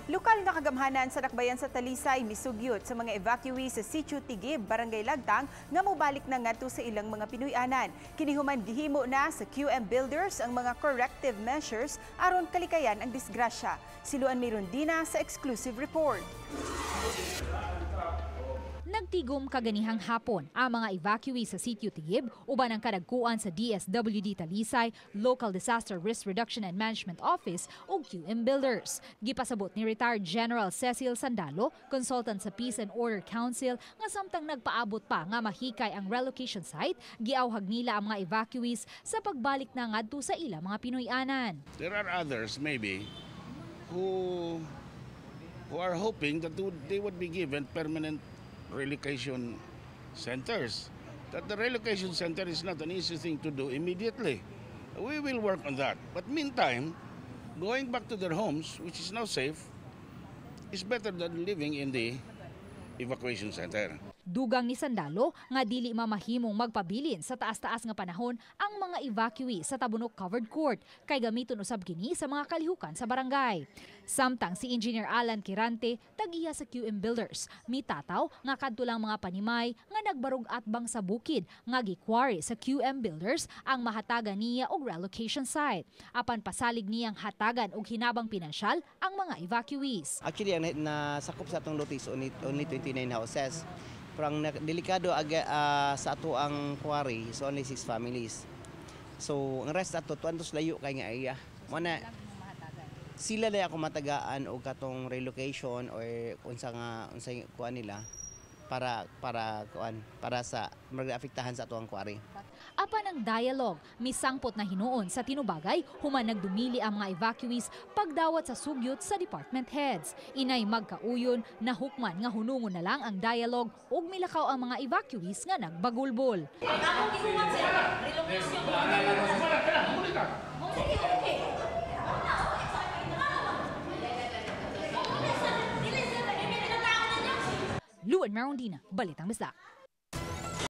Lokal na kagamhanan sa dakbayan sa Talisay misugyot sa mga evacuees sa Sitio Tigib, Barangay Lagtang nga mobalik na ngadto sa ilang mga Pinoy-anan. Kinihuman gihimo na sa QM Builders ang mga corrective measures aron kalikayan ang disgrasya. Siluan Mirondina sa exclusive report. Nagtigom kaganihang hapon ang mga evacuees sa Sitio Tigib uban ang kadagkuan sa DSWD Talisay, Local Disaster Risk Reduction and Management Office o QM Builders. Gipasabot ni retired General Cecil Sandalo, consultant sa Peace and Order Council, nga samtang nagpaabot pa nga mahikay ang relocation site, giawhag nila ang mga evacuees sa pagbalik na ngadto sa ilang mga Pinoy-anan. There are others maybe who are hoping that they would be given permanent relocation centers. That the relocation center is not an easy thing to do immediately. We will work on that. But meantime, going back to their homes, which is now safe, is better than living in the evacuation center. Dugang ni Sandalo nga dili mamahimong magpabilin sa taas-taas nga panahon ang mga evacuee sa Tabunok Covered Court kay gamiton usab kini sa mga kalihukan sa barangay. Samtang si Engineer Alan Kirante tagiya sa QM Builders, mitataw nga kadto lang mga panimay nga nagbarug atbang sa bukid nga gikwari sa QM Builders ang mahatagan niya og relocation site. Apan pasalig niyang hatagan og hinabang pinansyal ang mga evacuees. Actually ang nasakop sa atong notice only 29 houses. Parang delikado sa ato ang quarry, so only 6 families. So ang rest ato tuantos layo kay nga area. Mana sila lay ako matagaan og katong relocation or unsa kuan nila para sa mag-afektahan sa ato ang quarry. Apan ang dialogue, misangpot na hinuon sa tinubagay, human nagdumili ang mga evacuees pagdawat sa sugyot sa department heads. Inay magkauyon na hukman nga hunungon na lang ang dialogue ug milakaw ang mga evacuees nga nagbagulbol. Lugar, Balitang Bisdak.